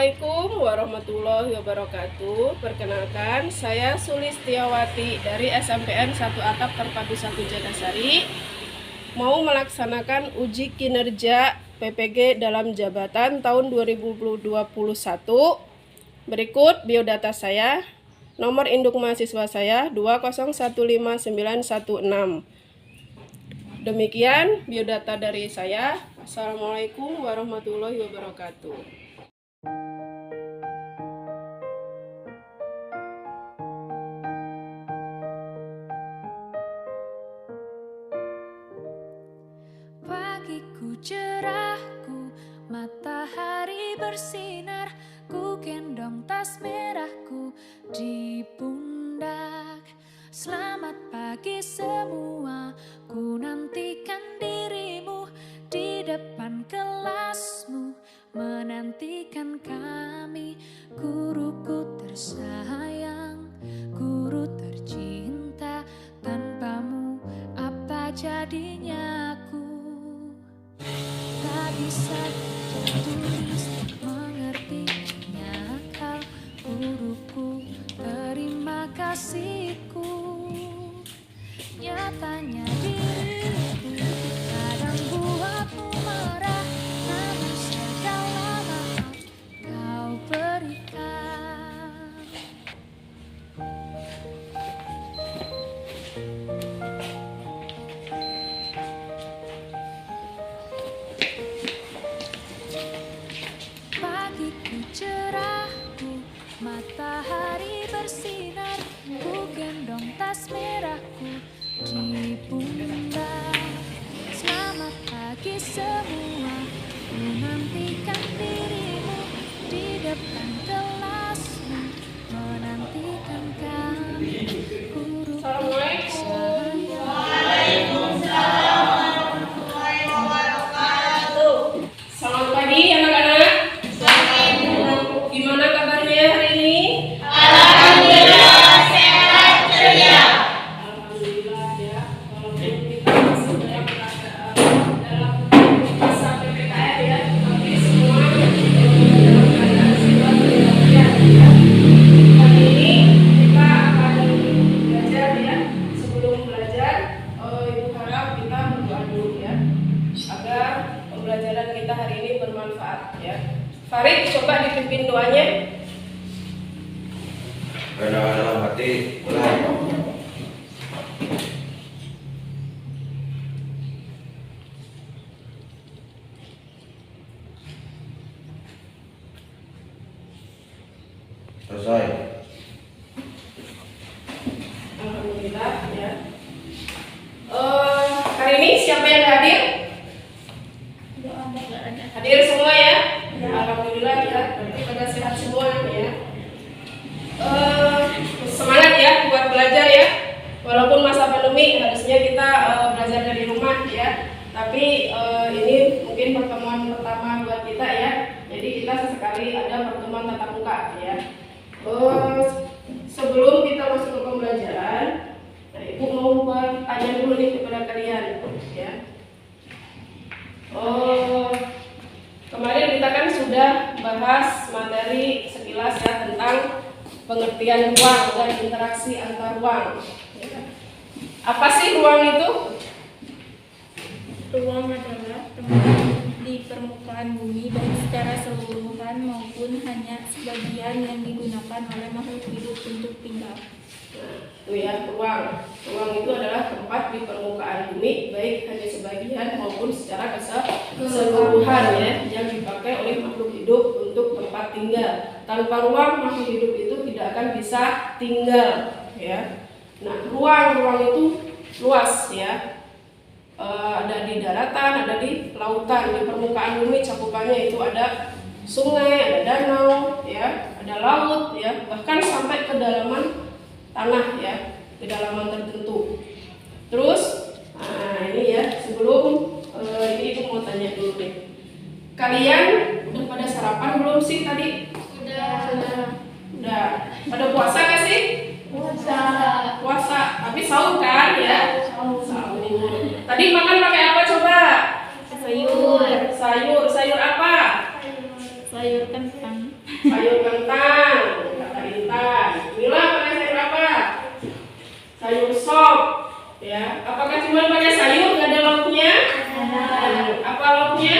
Assalamualaikum warahmatullahi wabarakatuh. Perkenalkan, saya Sulistiawati dari SMPN 1 Atap Terpadu 1 Jagasari. Mau melaksanakan uji kinerja PPG dalam jabatan tahun 2021. Berikut biodata saya. Nomor induk mahasiswa saya 2015916. Demikian biodata dari saya. Assalamualaikum warahmatullahi wabarakatuh. Pagiku cerahku, matahari bersinar, ku gendong tas merahku di pundak. Selamat pagi semua, ku nantikan dirimu di depan kelasmu, menantikan kami. Guruku tersayang, guru tercinta, tanpamu apa jadinya aku? Tak bisa tertulis mengertinya kau, guruku, terima kasihku. Nyatanya diriku kadang buatmu marah, namun segala maaf kau berikan. Pagiku cerahku, matahari bersinar, ku gendong tas merahku di pundak. Selamat pagi semua, ku nantikan dirimu di depan kelasmu, menantikan kami. Guru Selamat pagi anak-anak. Gimana kabarnya hari ini? Alhamdulillah ya. Walaupun kita masih dalam masa PPKM ya, tapi semua dalam keadaan sehat walafiat ya. Hari ini kita akan belajar ya. Sebelum belajar, Ibu harap kita berdoa dulu ya, agar pembelajaran kita hari ini bermanfaat ya. Farid, coba dipimpin doanya. Berdoa dalam hati, mulai. Selesai. Alhamdulillah ya. Hari ini siapa yang hadir? Hadir semua ya? Alhamdulillah ya. Berarti pada sehat semua ya. Semangat ya buat belajar ya. Walaupun masa pandemi harusnya kita belajar dari rumah ya. Tapi ini mungkin pertemuan pertama buat kita ya. Jadi kita sesekali ada pertemuan tatap muka ya. Sebelum kita masuk ke pembelajaran, nah, Ibu mau bertanya dulu nih kepada kalian ya. Kemarin kita kan sudah bahas materi sekilas ya tentang pengertian ruang dan interaksi antar ruang. Apa sih ruang itu? Ruang adalah tempat di permukaan bumi baik secara keseluruhan maupun hanya sebagian yang digunakan oleh makhluk hidup untuk tinggal. Itu ya, ruang. Ruang itu adalah tempat di permukaan bumi baik hanya sebagian maupun secara keseluruhan ya, yang dipakai oleh makhluk hidup untuk tempat tinggal. Tanpa ruang makhluk hidup itu tidak akan bisa tinggal ya. Nah, ruang itu luas ya. Ada di daratan, ada di lautan. Di permukaan bumi cakupannya itu ada sungai, ada danau ya, ada laut ya, bahkan sampai kedalaman tanah ya, kedalaman tertentu. Terus, nah ini ya, sebelum ini aku mau tanya dulu deh. Kalian udah pada sarapan belum sih tadi? Udah. Pada puasa gak sih? Puasa. Tapi sahur kan ya? Sahur. Tadi makan pakai apa coba? Sayur. Sayur apa? Sayur kentang. sayur kentang, kata Intan. Mila pakai sayur apa? Sayur sop. Ya, apakah cuma pakai sayur nggak ada lauknya? Apa lauknya?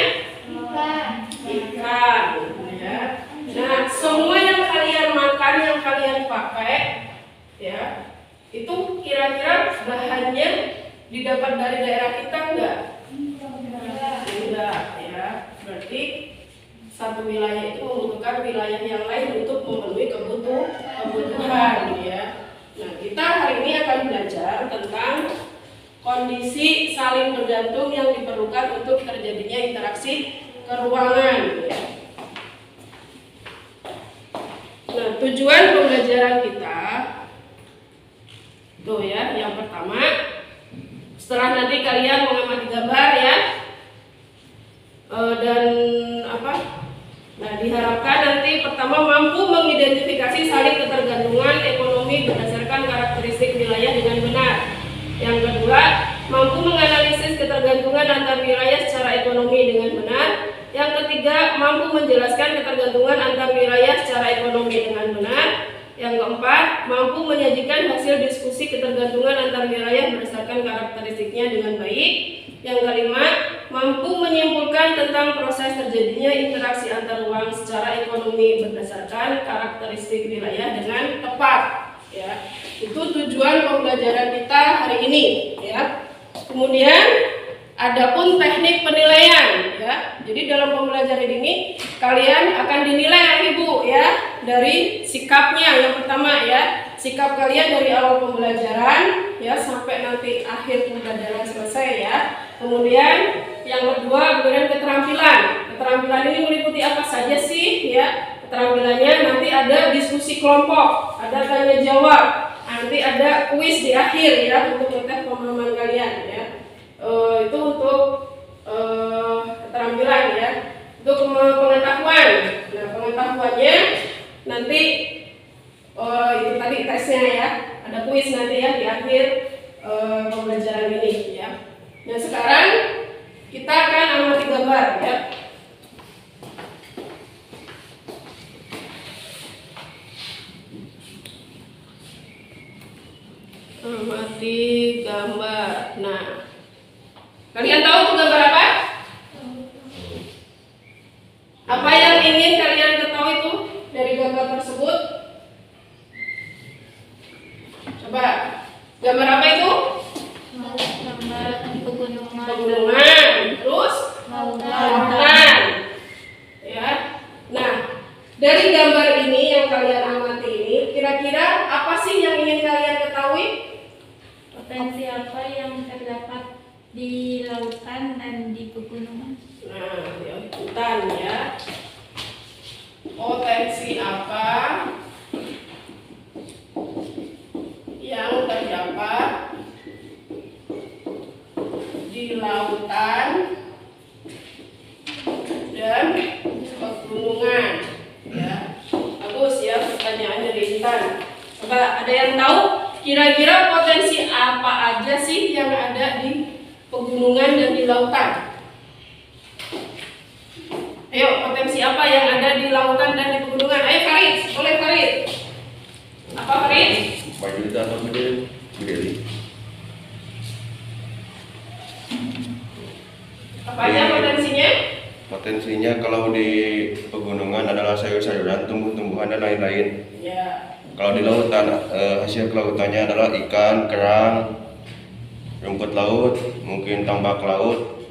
Ikan. Ya. Nah, semua yang kalian makan, yang kalian pakai, ya, itu kira-kira bahannya didapat dari daerah kita enggak? Enggak, ya. Berarti satu wilayah itu membutuhkan wilayah yang lain untuk memenuhi kebutuhan, ya. Nah, kita hari ini akan belajar tentang kondisi saling bergantung yang diperlukan untuk terjadinya interaksi keruangan, ya. Nah, tujuan pembelajaran kita tuh ya, yang pertama, setelah nanti kalian mengamati gambar ya, dan apa? Nah, diharapkan nanti pertama mampu mengidentifikasi saling ketergantungan ekonomi berdasarkan karakteristik wilayah dengan benar. Yang kedua, mampu menganalisis ketergantungan antar wilayah secara ekonomi dengan benar. Yang ketiga, mampu menjelaskan ketergantungan antar wilayah secara ekonomi dengan benar. Yang keempat, mampu menyajikan hasil diskusi ketergantungan antar wilayah berdasarkan karakteristiknya dengan baik. Yang kelima, mampu menyimpulkan tentang proses terjadinya interaksi antar ruang secara ekonomi berdasarkan karakteristik wilayah dengan tepat. Ya, itu tujuan pembelajaran kita hari ini. Ya, kemudian adapun teknik penilaian. Ya, jadi dalam pembelajaran ini kalian akan dinilai oleh Ibu ya dari sikapnya. Yang pertama ya, sikap kalian dari awal pembelajaran ya sampai nanti akhir pembelajaran selesai ya. Kemudian yang kedua, kemudian keterampilan. Keterampilan ini meliputi apa saja sih ya? Keterampilannya nanti ada diskusi kelompok, ada tanya jawab, nanti ada kuis di akhir ya untuk ngetes pemahaman kalian ya. Itu untuk keterampilan ya. Untuk pengetahuan. Nah, pengetahuannya nanti itu tadi tesnya ya. Ada kuis nanti ya di akhir pembelajaran ini ya. Nah, sekarang kita akan amati gambar ya. Amati gambar. Nah, kalian tahu itu gambar apa? Apa yang ingin kalian ketahui itu dari gambar tersebut? Coba, gambar apa itu? Gambar pegunungan. Pegunungan, terus lautan. Ya. Nah, dari gambar ini yang kalian amati ini, kira-kira apa sih yang ingin kalian ketahui? Potensi apa yang terdapat di lautan dan di pegunungan? Nah, di lautan ya. Potensi apa yang terdapat di lautan dan pegunungan ya. Bagus ya pertanyaan dari Intan. Coba ada yang tahu kira-kira potensi apa aja sih yang ada di pegunungan dan di lautan? Ayo, potensi apa yang ada di lautan dan di pegunungan? Ayo Farid, boleh Farid. Apa Farid? Mayoritas atau gede? Apa aja potensinya? Potensinya kalau di pegunungan adalah sayur-sayuran, tumbuh-tumbuhan dan lain-lain. Ya. Kalau di lautan hasil kelautannya adalah ikan, kerang, rumput laut, mungkin tambak laut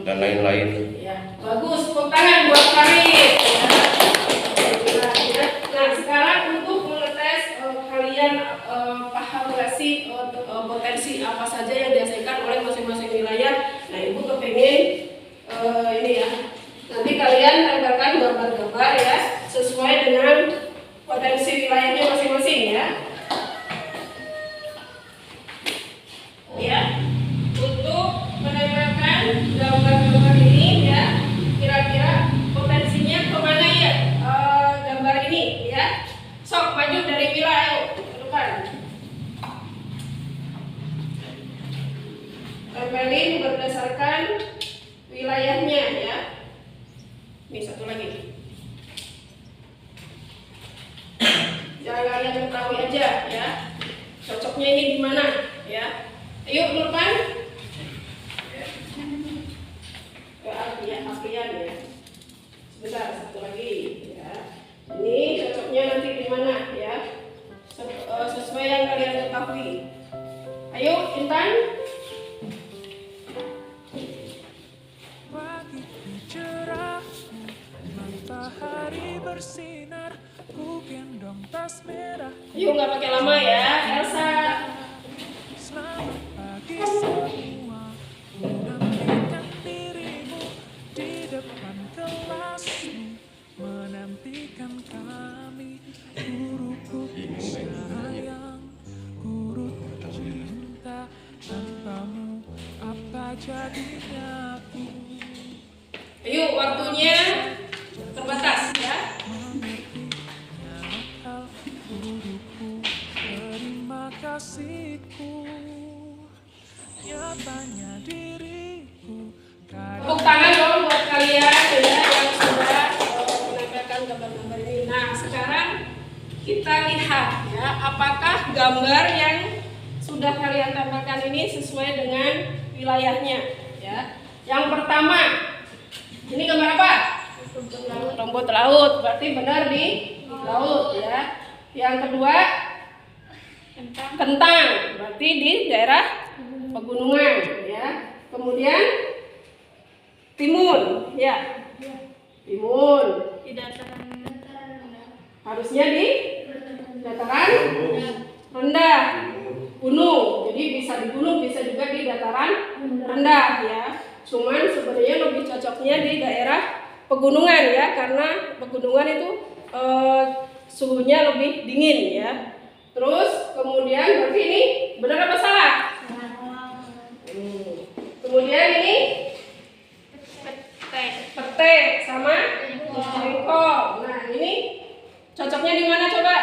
dan lain-lain. Ya, bagus. Tepuk tangan buat Farid. Ya. Nah, sekarang untuk mengetes kalian paham nggak sih potensi apa saja yang dihasilkan oleh masing-masing wilayah. Nah, Ibu kepengen ini ya. Nanti kalian tempelkan gambar-gambar ya sesuai dengan potensi wilayahnya masing-masing ya. Ya. Untuk menempelkan gambar-gambar ini ya, kira-kira potensinya kemana ya gambar ini ya. Sok maju dari Mila, ayo ke depan. Tempelin berdasarkan wilayahnya ya. Ini satu lagi. cocoknya ini di mana ya. Ayo Nurpan. Aprian ya. Sebentar, satu lagi ya. Ini cocoknya nanti di mana ya? Sesuai yang kalian ketahui. Ayo Intan. Pagiku cerahku, matahari bersinar, ku gendong tas merah. Yuk nggak pakai lama ya, Elsa. Selamat pagi semua, ku nantikan dirimu di depan kelasmu, menantikan kami, guruku sayang, guru cinta, tanpamu apa jadinya aku. Ayo waktunya terbatas ya. Hal guruku, terima kasihku, nyatanya diriku Tepuk tangan dong buat kalian ya yang sudah menempelkan gambar-gambar ini. Nah sekarang kita lihat ya apakah gambar yang sudah kalian tempelkan ini sesuai dengan wilayahnya ya. Yang pertama, ini gambar apa? Rumput laut, berarti benar di laut ya. Yang kedua, kentang, berarti di daerah pegunungan ya. Kemudian timun, ya. Timun. Di dataran Harusnya di dataran rendah, gunung. Jadi bisa di gunung, bisa juga di dataran rendah ya. Cuman sebenarnya lebih cocoknya di daerah pegunungan ya, karena pegunungan itu suhunya lebih dingin ya. Terus kemudian berarti ini benar apa salah? Kemudian ini pete sama singkong. Nah ini cocoknya di mana coba?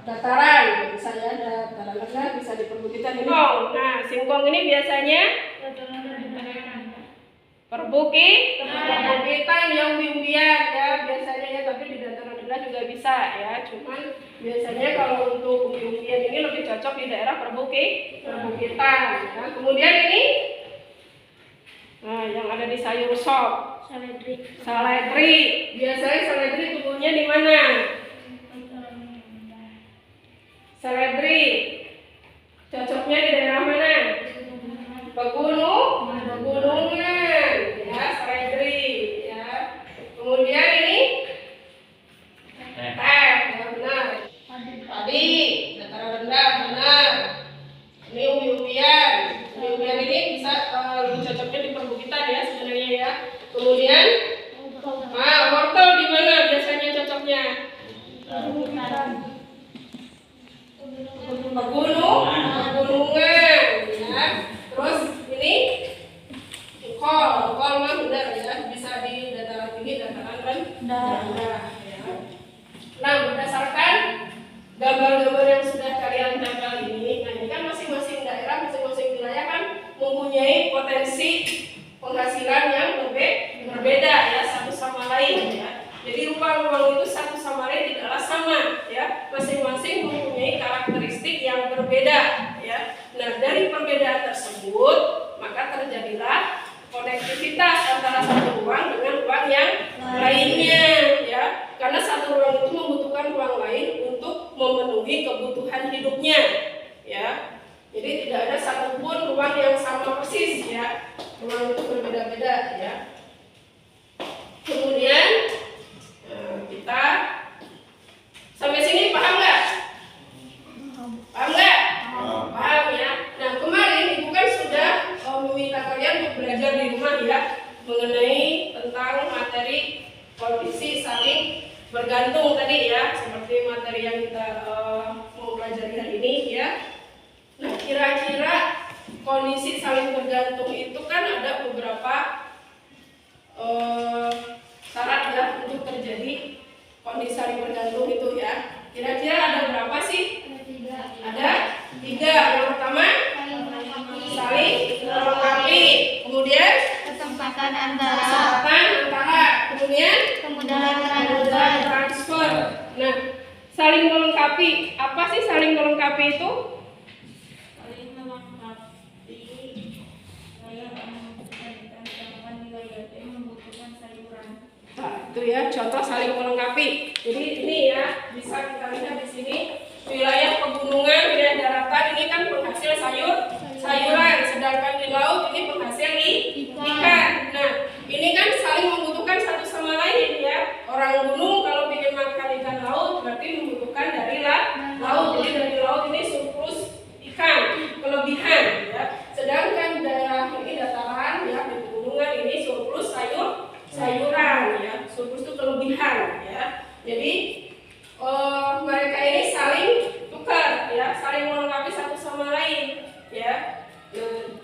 Dataran, bisa ya, dataran rendah, bisa di perbukitan ini. Nah singkong ini biasanya perbukitan yang umbi-umbian ya biasanya ya, tapi di dataran rendah juga bisa ya. Cuman biasanya kalau untuk umbi-umbian ini lebih cocok di daerah perbukitan. Nah, kemudian ini, nah yang ada di sayur sop, seledri. Biasanya seledri tumbuhnya di mana? Seledri cocoknya di daerah mana? Pegunungan ya, seledri ya. Kemudian ini teh ya benar. Padi dataran rendah benar. Ini umbi-umbian. Umbi-umbian ini bisa lebih cocoknya di perbukitan ya sebenarnya ya. Kemudian wortel di mana biasanya cocoknya? Pegunungan ya. Terus ini kol mah benar ya, bisa di dataran tinggi, dataran rendah ya. Nah berdasarkan gambar-gambar yang sudah kalian tempel ini, nah ini kan masing-masing daerah, masing-masing wilayah kan mempunyai potensi penghasilan yang berbeda ya satu sama lain ya. Jadi ruang-ruang itu satu sama lain tidaklah sama ya, masing-masing mempunyai karakteristik yang berbeda ya. Nah dari perbedaan tersebut maka terjadilah konektivitas antara satu ruang dengan ruang yang lainnya ya, karena satu ruang itu membutuhkan ruang lain untuk memenuhi kebutuhan hidupnya ya. Jadi tidak ada satupun ruang yang sama persis ya, ruang itu berbeda-beda ya. Kemudian kita sampai sini paham nggak? Paham nggak? Paham ya. Nah kemarin ibu kan sudah meminta kalian untuk belajar di rumah ya mengenai tentang materi kondisi saling bergantung tadi ya, seperti materi yang kita mau pelajari hari ini ya. Nah kira-kira kondisi saling bergantung itu kan ada beberapa syarat ya untuk terjadi kondisi saling bergantung itu ya. Kira-kira ada berapa sih? Ada 3. Yang pertama saling melengkapi, kemudian Kesempatan antara kemudian kemudahan transfer. Nah, saling melengkapi. Apa sih saling melengkapi? melengkapi itu? Saling melengkapi, saya membutuhkan ikan, sedangkan wilayah B membutuhkan sayuran. Nah, itu ya contoh saling melengkapi. Jadi ini ya bisa kita lihat di sini wilayah pegunungan, wilayah daratan ini kan penghasil sayuran, sedangkan di laut ini penghasil ikan. Nah, ini kan saling membutuhkan satu sama lain ya. Orang gunung kalau ingin makan ikan laut berarti membutuhkan dari laut. Jadi dari laut ini surplus ikan, kelebihan ya. Sedangkan daerah ini dataran ya di pegunungan ini surplus sayuran ya. Surplus itu kelebihan ya. Jadi mereka ini saling tukar ya, saling melengkapi satu sama lain ya.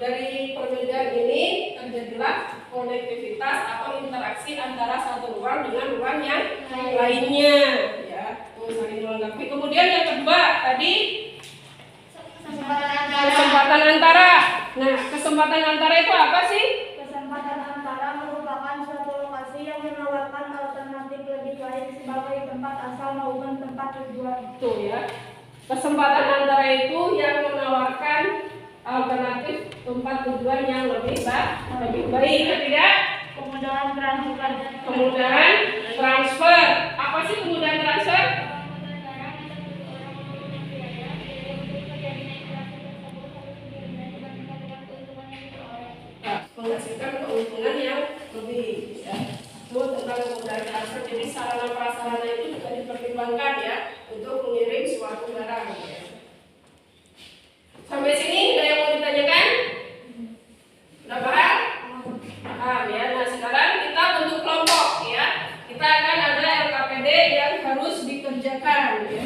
Dari perbedaan ini terjadilah konektivitas atau interaksi antara satu ruang dengan ruang yang lainnya ya. Saling melengkapi. Kemudian yang kedua tadi kesempatan antara. Nah, kesempatan antara itu apa sih? Kesempatan antara merupakan suatu lokasi yang menawarkan alternatif lebih baik sebagai tempat asal maupun tempat tujuan. Tuh ya. Kesempatan antara itu yang menawarkan alternatif tempat tujuan yang lebih baik, tidak? Kemudahan transfer. Kemudahan transfer. Apa sih kemudahan transfer? Menghasilkan keuntungan yang lebih ya. Itu tentang kemudahan transfer. Jadi sarana prasarana itu juga dipertimbangkan ya untuk mengirim suatu barang ya. Sampai sini ada yang mau ditanyakan? Udah paham? Paham ya. Nah sekarang kita bentuk kelompok ya. Kita akan ada LKPD yang harus dikerjakan ya.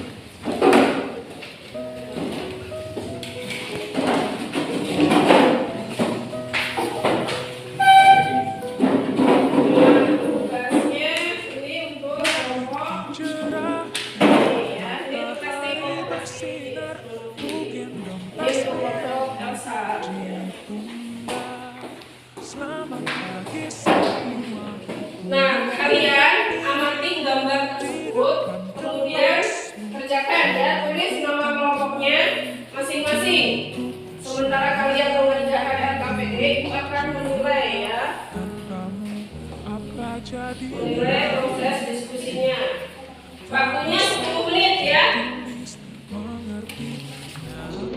Tugasnya ini untuk kelompok Cerah ini ya. Ini tugas kelompok bersinar, mungkin ini kelompok Elsa. selamat pagi semua. Nah, kalian amati gambar tersebut, kemudian kerjakan ya, tulis nama kelompoknya masing-masing. Sementara kalian mengerjakan LKPD, itu akan menilai ya, Kamu apa jadi menilai proses diskusinya. Waktunya 10 menit ya. mengerti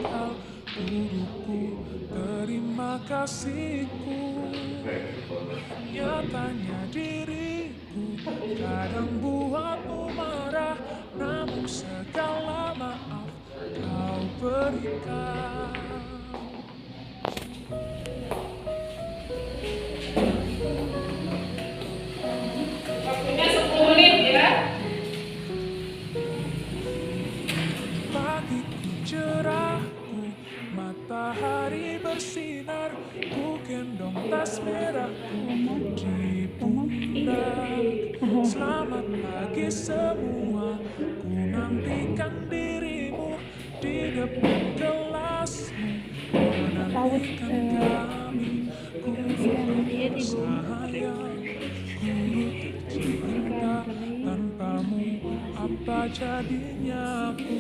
hal burukku, terima kasihku. Nyatanya diriku kadang buatmu marah, namun segala maaf kau berikan. Waktunya 10 menit ya. Pagiku cerahku, matahari bersinar, ku gendong tas merahku di pundak. Selamat pagi semua, ku nantikan dirimu di depan kelasmu, menantikan kami, guru sayang, guru tercinta. Tanpamu apa jadinya aku?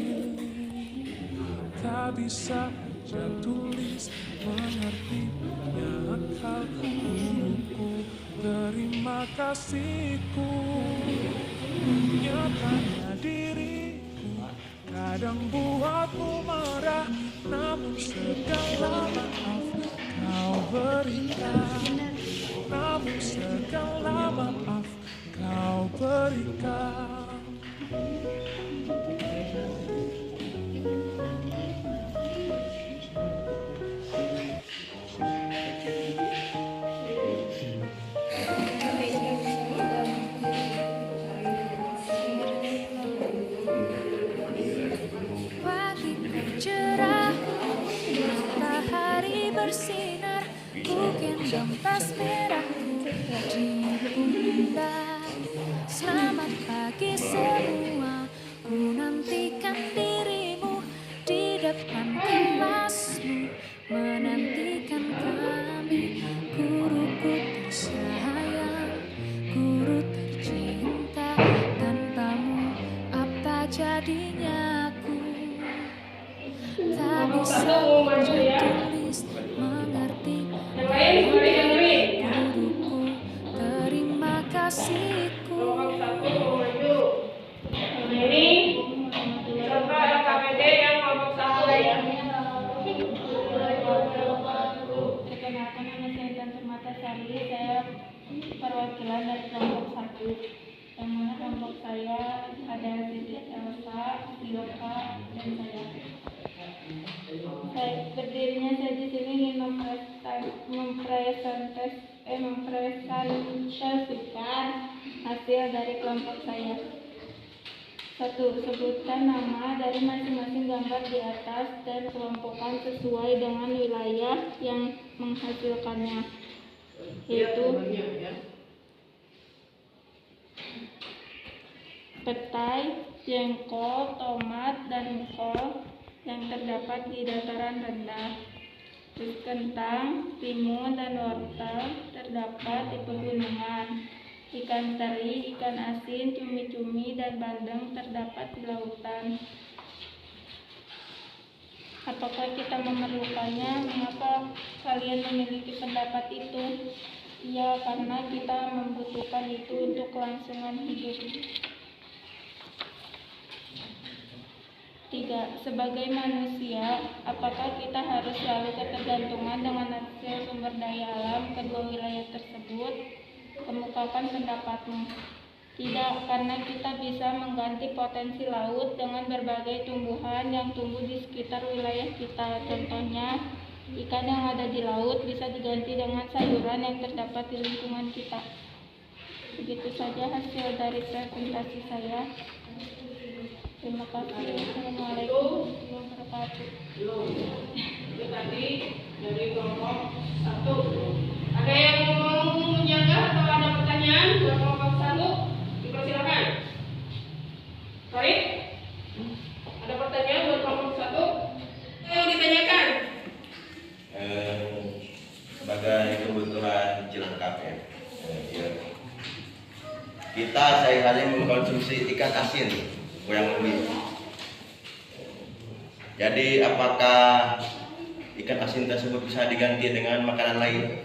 Tak bisa baca tulis, mengerti banyak hal burukku, terima kasihku. Nyatanya diriku kadang buatmu marah, namun segala maaf kau berikan. Namun segala maaf kau berikan. Pagiku cerah, matahari bersinar, ku gendong tas merahku di pundak. Selamat pagi semua, ku nantikan dirimu di depan kelasmu, menantikan kami, guruku tersayang, guru tercinta. Tanpamu apa jadinya aku? hari saya perwakilan dari kelompok 1, yang mana kelompok saya ada Siti Elsa, Silka, dan saya. Berdirinya saya di sini ingin mempresentasikan hasil dari kelompok saya. 1. Sebutkan nama dari masing-masing gambar di atas dan kelompokkan sesuai dengan wilayah yang menghasilkannya, yaitu petai, jengkol, tomat, dan kol yang terdapat di dataran rendah. Terus kentang, timun, dan wortel terdapat di pegunungan. Ikan teri, ikan asin, cumi-cumi, dan bandeng terdapat di lautan. Apakah kita memerlukannya? Mengapa kalian memiliki pendapat itu? Ya, karena kita membutuhkan itu untuk kelangsungan hidup. 3. Sebagai manusia, apakah kita harus selalu ketergantungan dengan hasil sumber daya alam kedua wilayah tersebut? Kemukakan pendapatmu. Tidak, karena kita bisa mengganti potensi laut dengan berbagai tumbuhan yang tumbuh di sekitar wilayah kita. Contohnya, ikan yang ada di laut bisa diganti dengan sayuran yang terdapat di lingkungan kita. Begitu saja hasil dari presentasi saya. Terima kasih. Assalamualaikum warahmatullahi wabarakatuh. Itu tadi dari kelompok 1. Ada yang mau menjaga atau ada pertanyaan buat kelompok 1? Dipersilakan. Farid? Ada pertanyaan buat kelompok 1? Yang ditanyakan? Sebagai kebutuhan jelengkap ya. Kita sehari-hari mengkonsumsi ikan asin kurang lebih. Jadi apakah ikan asin tersebut bisa diganti dengan makanan lain?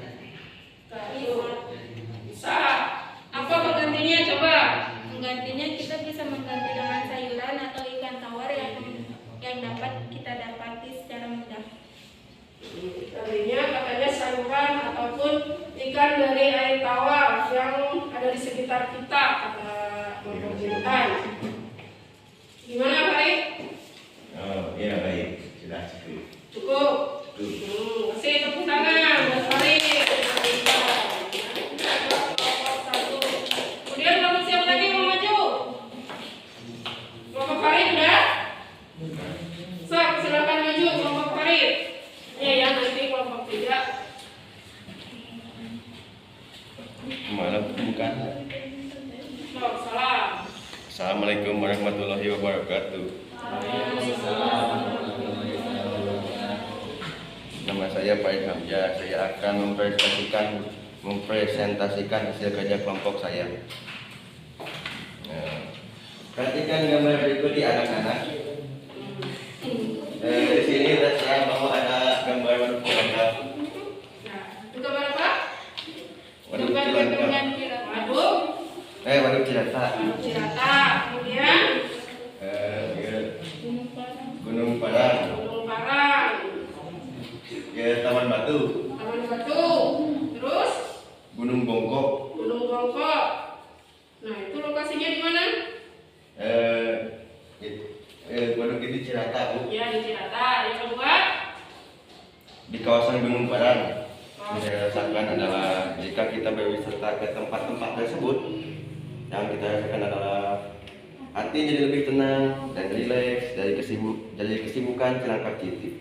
Bisa. Apa penggantinya coba? Penggantinya kita bisa mengganti dengan sayuran atau ikan tawar yang dapat kita dapati secara mudah. Tadinya katanya sayuran ataupun ikan dari air tawar yang ada di sekitar kita, kata Bapak. Gimana Farid? Oh iya baik, sudah cukup. Cukup. Kasih tepuk tangan buat Farid. Kemudian kelompok siapa lagi mau maju? Kelompok Farid udah? Silakan maju kelompok Farid. Ya nanti kelompok 3. Kemana bukan? Salam. Assalamualaikum warahmatullahi wabarakatuh. Nama saya Farid Hamzah. Saya akan mempresentasikan hasil kerja kelompok saya. Perhatikan gambar berikut di anak-anak. Di sini saya mau ada gambar waduk cilaka. Itu gambar apa? Waduk Gambar cilaka. bendungan Waduk Waduk cilaka. Cirata. Kemudian Gunung Parang. Gunung Parang. Taman Batu. Taman Batu. Terus Gunung Bongkok. Gunung Bongkok. Nah itu lokasinya di mana? Waduk itu Cirata, Bu. Ya di Cirata. Yang kedua Di kawasan Gunung Parang. Saya rasakan adalah jika kita berwisata ke tempat-tempat tersebut, yang kita rasakan adalah hati jadi lebih tenang dan rileks dari kesibukan terangkat titik.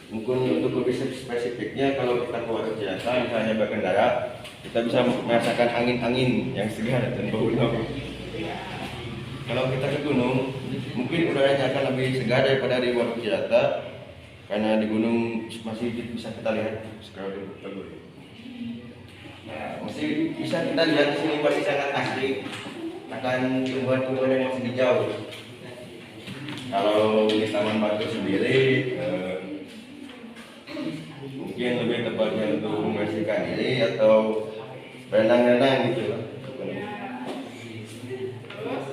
Mungkin untuk lebih spesifiknya, kalau kita keluar ke Cirata, misalnya berkendara, kita bisa merasakan angin-angin yang segar dan bau-bau. Kalau kita ke gunung, mungkin udaranya akan lebih segar daripada di Waduk Cirata, karena di gunung masih bisa kita lihat sekarang bagus. Masih bisa kita lihat di sini masih sangat asri akan tumbuhan-tumbuhan yang masih hijau. Kalau di Taman Batu sendiri, mungkin lebih tepatnya untuk membersihkan diri atau berenang-renang gitu.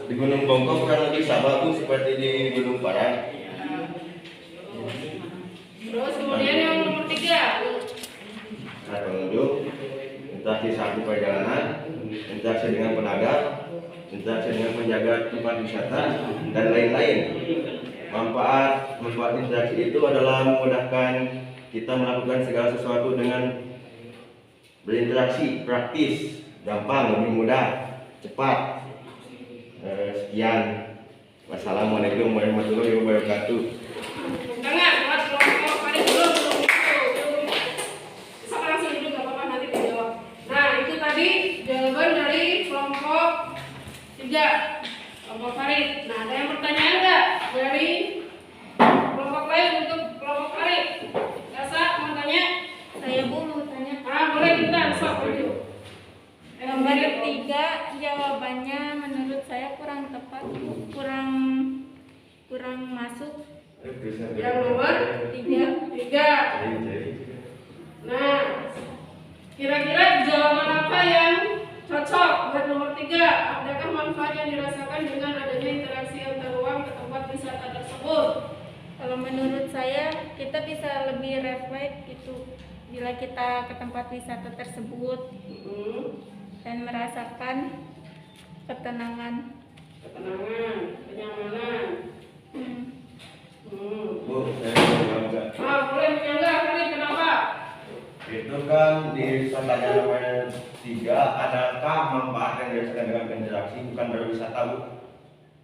Di Gunung Bongkok kurang lebih sama tuh seperti di Gunung Parang. Terus kemudian yang nomor 3. Kalau interaksi saat perjalanan, interaksi dengan pedagang, interaksi dengan penjaga tempat wisata, dan lain-lain. Manfaat interaksi itu adalah memudahkan kita melakukan segala sesuatu dengan berinteraksi, praktis, gampang, lebih mudah, cepat. Sekian. Wassalamualaikum warahmatullahi wabarakatuh. Jangan buat kelompok pada belum. Bisa langsung duduk nggak apa-apa, nanti dijawab. Nah itu tadi jawaban dari kelompok 3, kelompok Farid. Nah ada yang pertanyaan nggak dari kelompok lain untuk kelompok Farid? Rasa mau tanya? Saya mau tanya. Boleh kita sok dulu. Gambar 3 jawabannya menurut saya kurang tepat, kurang masuk. Yang nomor 3. Nah, kira-kira jawaban apa yang cocok buat nomor 3? Adakah manfaat yang dirasakan dengan adanya interaksi antar ruang ke tempat wisata tersebut? Kalau menurut saya kita bisa lebih refleks itu bila kita ke tempat wisata tersebut dan merasakan ketenangan, kenyamanan. Bu, saya mau jawab. Boleh menyanggah, Farid, kenapa? Itu kan di pertanyaan nomor 3, adakah manfaat yang dirasakan dengan interaksi, bukan berwisata, Bu?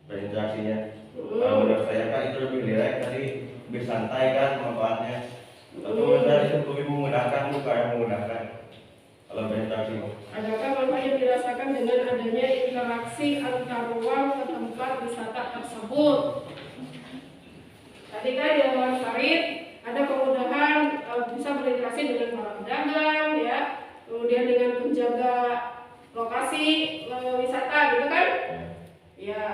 Berinteraksinya. Kalau menurut saya kan itu lebih direct, tadi lebih santai kan manfaatnya. Tapi menurut saya itu lebih memudahkan, bukan yang memudahkan. Kalau berinteraksi, Bu. Adakah manfaat yang dirasakan dengan adanya interaksi antar ruang ke tempat wisata tersebut? Tadi kan jawaban Farid ada kemudahan bisa berinteraksi dengan para pedagang, ya, kemudian dengan penjaga lokasi wisata, gitu kan? Ya.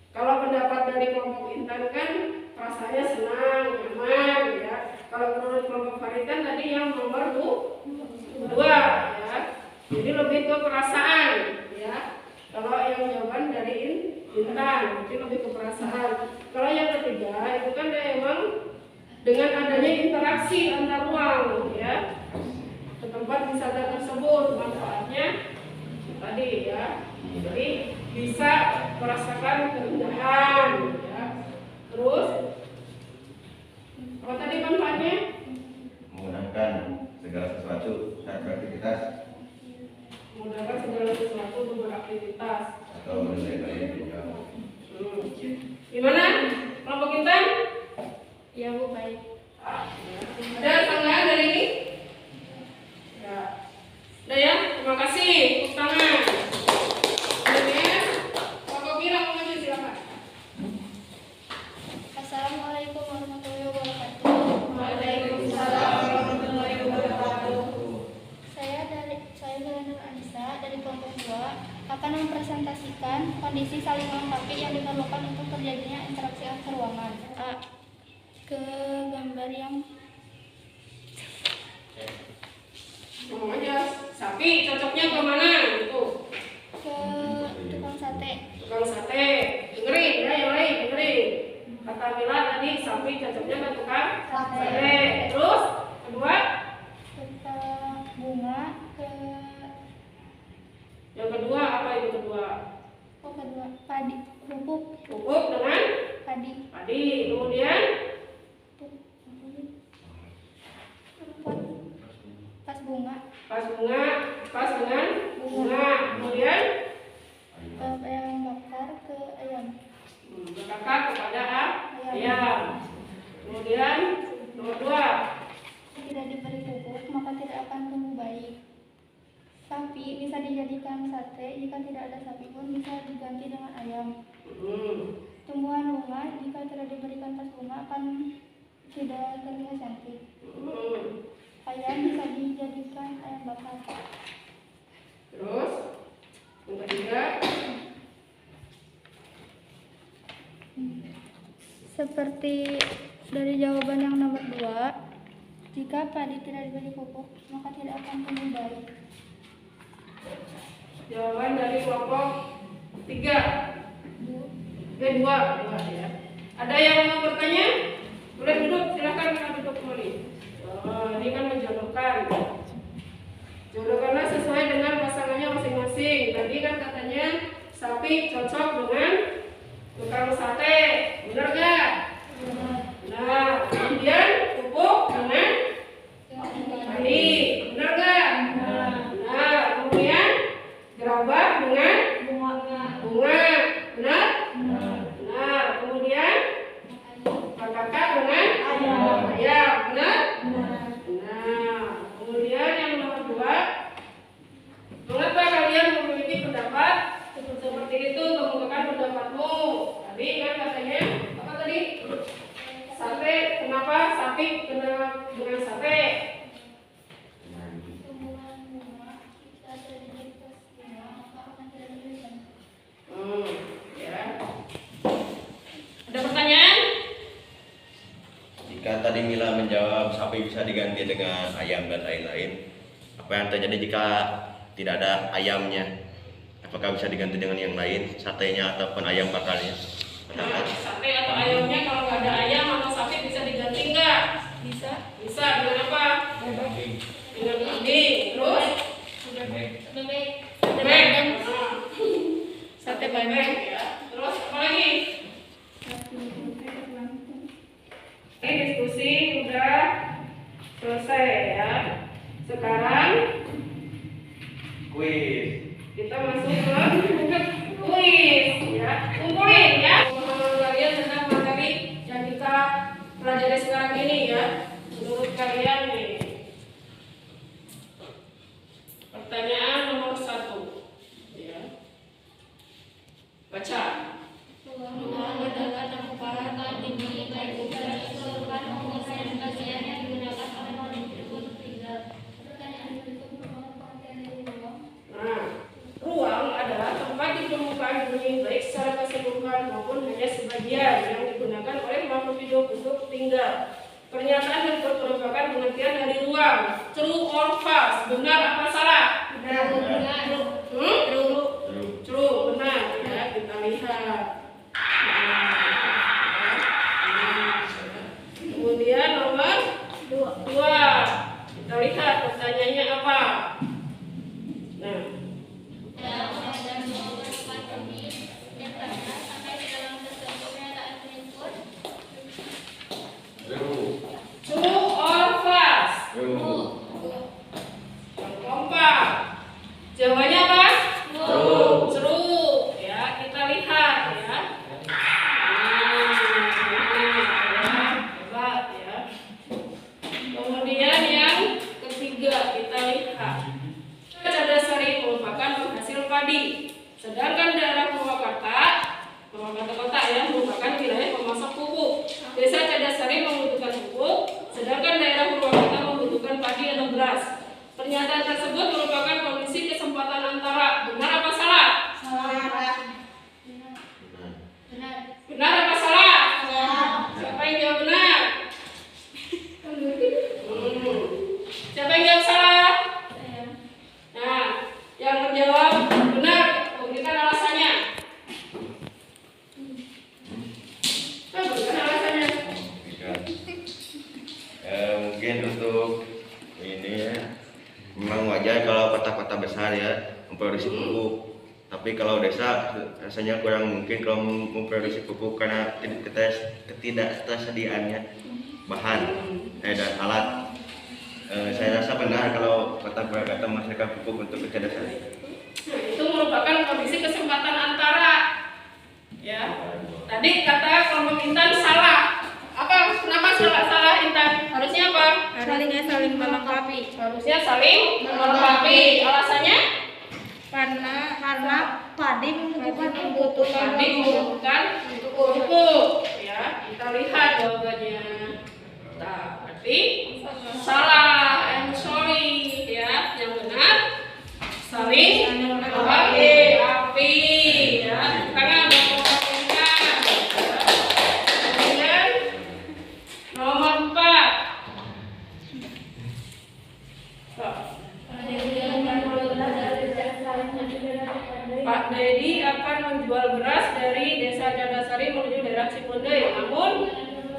Kalau pendapat dari kelompok Intan kan rasanya senang, nyaman, ya. Kalau menurut kelompok Farid kan tadi yang nomor 2, ya. Jadi lebih ke perasaan, ya. Kalau yang jawaban dari Intan, itu lebih ke perasaan. Kalau yang ketiga itu kan emang dengan adanya interaksi antar ruang, ya, ke tempat wisata tersebut, manfaatnya tadi, ya. Jadi bisa merasakan keindahan, ya. Terus apa tadi manfaatnya? Memudahkan segala sesuatu saat beraktivitas Memudahkan segala sesuatu untuk beraktivitas. atau lain-lain juga. Gimana? Kelompok Intan? ya Bu, baik. Ada tanggapan dari ini? Ya. Udah ya, terima kasih. Tepuk tangan. Kemudian, Kelompok Mira mau maju, silakan. Assalamualaikum warahmatullahi wabarakatuh. Waalaikumsalam warahmatullahi wabarakatuh. Saya Nur Anissa dari kelompok 2 akan mempresentasikan kondisi saling melengkapi yang diperlukan untuk terjadinya interaksi antar ruangan. Ke gambar yang Ngomong aja, sapi cocoknya ke mana? Gitu. ke tukang sate. Tukang sate. Dengerin ya, yang lain dengerin. Kata Mila tadi sapi cocoknya ke tukang sate. Terus kedua, Ke bunga ke yang kedua apa itu kedua? kedua padi pupuk Pupuk dengan padi padi. Kemudian pas bunga pas dengan bunga. Kemudian ayam bakar ke ayam berkakak kepada ayam. Kemudian nomor 2, tidak diberi pupuk maka tidak akan tumbuh baik. Sapi bisa dijadikan sate, jika tidak ada sapi pun bisa diganti dengan ayam. Tumbuhan bunga jika tidak diberikan pas bunga akan tidak terlihat cantik. Ayam bisa dijadikan ayam bakar. Terus yang ketiga, Seperti dari jawaban yang nomor 2, jika padi tidak diberi pupuk maka tidak akan tumbuh baik. jawaban dari kelompok 3. 2 ya. Ada yang mau bertanya? Boleh duduk, silakan kita duduk kembali. Ini kan menjodohkan. Jodohkanlah sesuai sapi cocok dengan tukang sate, benar nggak? Nah, kemudian pupuk dengan padi, benar nggak? Nah, kemudian gerabah dengan bunga, benar? Nah, kemudian kakak dengan ayam, benar? Nah, kemudian yang nomor 2, mengapa kalian memiliki pendapat seperti itu? Kemukakan pendapatmu. Tadi kan katanya apa tadi? Sate, kenapa sapi kena dengan sate? Tumbuhan bunga jika tidak dijadikan bunga maka akan tidak diberikan. Ya. Ada pertanyaan? Jika tadi Mila menjawab sapi bisa diganti dengan ayam dan lain-lain, apa yang terjadi jika tidak ada ayamnya? Apakah bisa diganti dengan yang lain, satenya ataupun ayam bakarnya? Nah, sate atau ayamnya kalau nggak ada ayam atau sapi bisa diganti nggak? Bisa. Bisa dengan apa? Dengan kambing. Terus? Bebek. Nah. Sate bebek ya. Terus apa lagi? Ini diskusi udah selesai ya. Sekarang Kuis. kita masuk ke kuis ya. Kumpulin ya pemahaman kalian tentang materi yang kita pelajari sekarang ini ya. Menurut kalian nih, pertanyaan nomor 1 ya. Baca. Nah, ruang adalah tempat di permukaan bumi baik secara keseluruhan maupun hanya sebagian yang digunakan oleh makhluk hidup untuk tinggal. Pernyataan berikut merupakan pengertian dari ruang. True or false? Benar apa salah? True, benar ya. Kita lihat. Kemudian nomor 2. Kita lihat pertanyaannya apa. Nah, true or false? Kompak. Jawabannya apa? True. Ya, kita lihat ya. Hebat ya. Kemudian yang ketiga kita lihat. Cadasari merupakan penghasil padi. Sedangkan daerah Purwakarta kota ya merupakan wilayah pemasok pupuk. Desa Cadasari membutuhkan pupuk, sedangkan daerah Purwakarta membutuhkan padi atau beras. Pernyataan tersebut merupakan kondisi kesempatan antara. Benar apa salah? Benar apa salah? Siapa yang jawab benar? Siapa yang jawab salah? Nah, yang menjawab benar, berikan alasannya. Berikan alasannya. Mungkin untuk ini ya, memang wajar kalau kota-kota besar ya memproduksi pupuk. Tapi kalau desa rasanya kurang mungkin kalau memproduksi pupuk karena ketidaktersediaannya bahan dan alat. Saya rasa benar kalau kota Purwakarta menghasilkan pupuk untuk kecerdasan. Itu merupakan kondisi kesempatan antara. Ya. Tadi kata kelompok Intan salah. Apa? Kenapa salah Intan? Harusnya apa? Saling melengkapi. Harusnya saling melengkapi. Alasannya? Karena padi membutuhkan Membutuhkan pupuk. Ya, kita lihat jawabannya. Nah, berarti salah. I'm sorry. Ya, yang benar saling melengkapi. Ya, tangan mengumpulkan. Kemudian nomor 4. Pak Dedi akan menjual beras dari Desa Cadasari menuju daerah Cipendei. Namun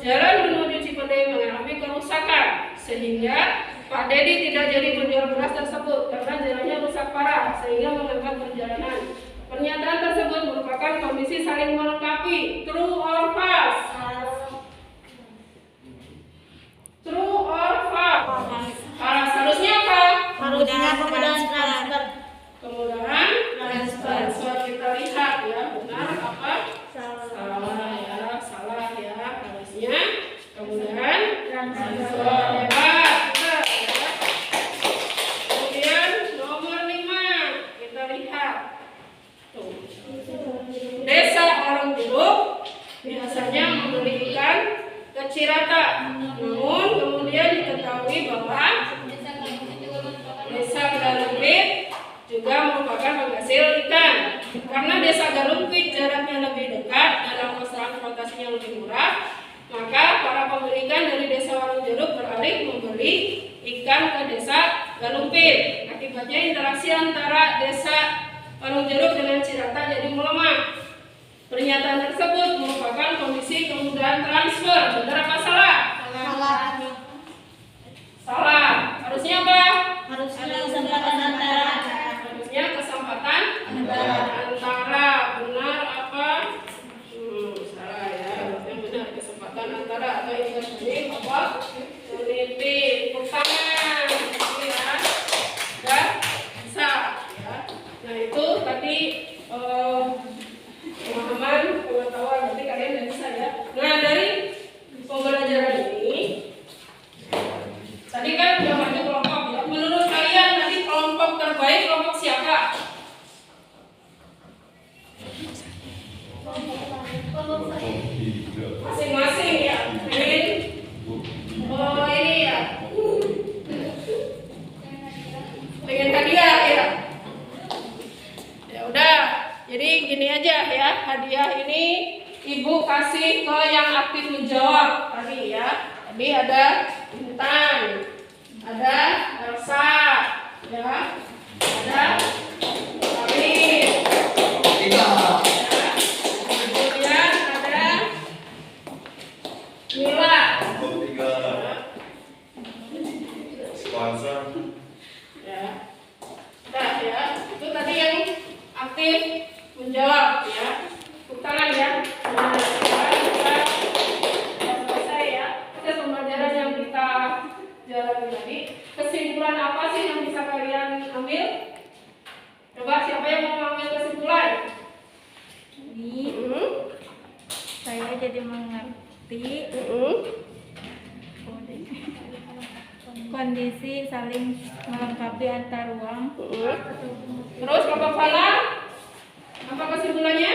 jalan menuju Cipendei mengalami kerusakan sehingga Pak Dedi tidak jadi menjual beras tersebut karena jalannya rusak parah sehingga menghambat perjalanan. Pernyataan tersebut merupakan kondisi saling melengkapi. True or false? True or false? False. Harusnya apa? Harusnya kemudahan transfer. Kemudahan transfer. Kita lihat ya, benar apa? Salah ya, salah ya. Harusnya kemudahan transfer. Hebat, benar ya. Kemudian nomor 5 kita lihat. Tuh. Desa Orang Jeruk biasanya membeli ikan ke Cirata. Namun kemudian diketahui bahwa Desa Galumpit juga merupakan penghasil ikan. Karena Desa Galumpit jaraknya lebih dekat dan ongkos transportasinya lebih murah, maka para pembeli ikan dari Desa Warung Jeruk beralih membeli ikan ke Desa Galumpit. Akibatnya interaksi antara Desa Warung Jeruk dengan Cirata jadi melemah. Pernyataan tersebut merupakan kondisi kemudahan transfer. Benar apa salah? Salah. Harusnya apa? Harusnya kesempatan antara. Harusnya kesempatan antara. Benar apa? Salah ya. Harusnya benar kesempatan antara. Atau ini tadi apa? Meniti. Tepuk tangan. Ini ya. Sudah bisa ya. Nah itu tadi pemahaman, pengetahuan. Berarti kalian sudah bisa ya. Nah dari pembelajaran ini tadi kan sudah bagi kelompok ya. Menurut kalian nanti kelompok terbaik kelompok siapa? Masing-masing ya. Ini ya. Pengen hadiah ya. Ya udah. Jadi gini aja ya. Hadiah ini Ibu kasih ke yang aktif menjawab tadi ya. Tadi ada Intan, ada Elsa, ya, ada Amin, kemudian ada Mila, sponsor. ya, udah ya. Itu tadi yang aktif menjawab ya. Tepuk tangan ya. Nah, sekarang kita selesai ya. Itu pembelajaran yang kita jalani tadi. Kesimpulan apa sih yang bisa kalian ambil? Coba siapa yang mau ambil kesimpulan? Saya jadi mengerti kondisi saling melengkapi antar ruang. Terus Bapak Fala, apa kesimpulannya?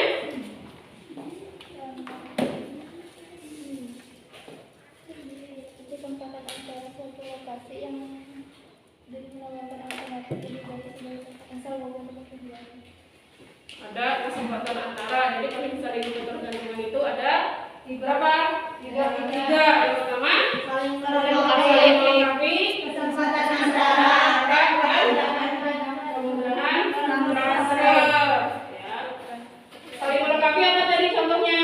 Kesempatan antara suatu lokasi yang menawarkan alternatif lebih baik sebagai asal maupun tempat tujuan. Ada kesempatan antara, jadi kalau bisa diputarkan itu ada berapa? Tiga. Yang pertama Saling melengkapi, kesempatan antara. kemudahan transfer. Ya. Saling melengkapi apa tadi contohnya?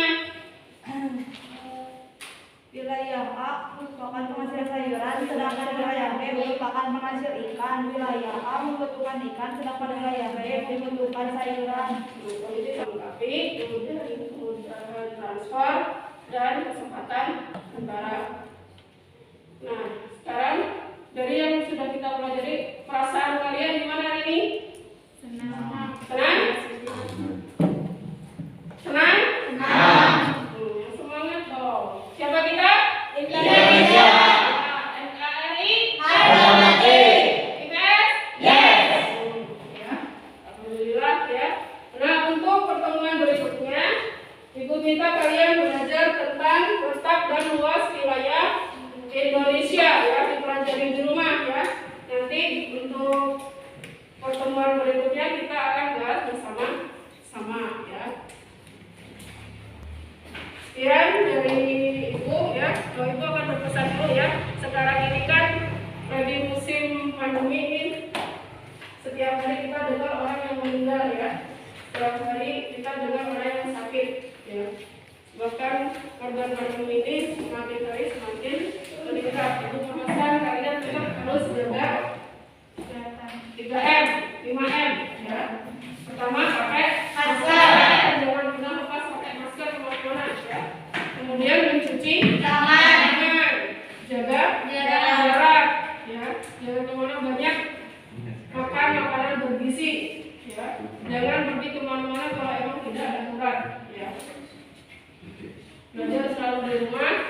Wilayah A merupakan penghasil sayuran, sedangkan wilayah B merupakan penghasil ikan. Wilayah A membutuhkan ikan, sedangkan wilayah B membutuhkan sayuran. Kondisi melengkapi, kemudian kemudahan transfer dan kesempatan antara. Nah, sekarang dari yang sudah kita pelajari, perasaan kalian gimana hari ini? Senang. Senang? Senang? Semangat dong. Siapa kita? Indonesia. NKRI? Afirmatif. IPS? Yes. Ya, alhamdulillah ya. Nah, untuk pertemuan berikutnya, Ibu minta kalian belajar tentang letak dan luas wilayah Indonesia ya, dipelajari di rumah ya. Nanti untuk pertemuan berikutnya kita akan bahas bersama-sama ya. Sekian dari Ibu ya. Kalau Ibu akan berpesan dulu ya. Sekarang ini kan lagi musim pandemi ini, setiap hari kita dengar orang yang meninggal ya. Setiap hari kita dengar orang yang sakit ya. Bahkan korban pandemi ini semakin hari semakin meningkat. Itu pesan kalian tetap harus jaga 3M, 5M ya. Pertama pakai Belajar selalu di rumah,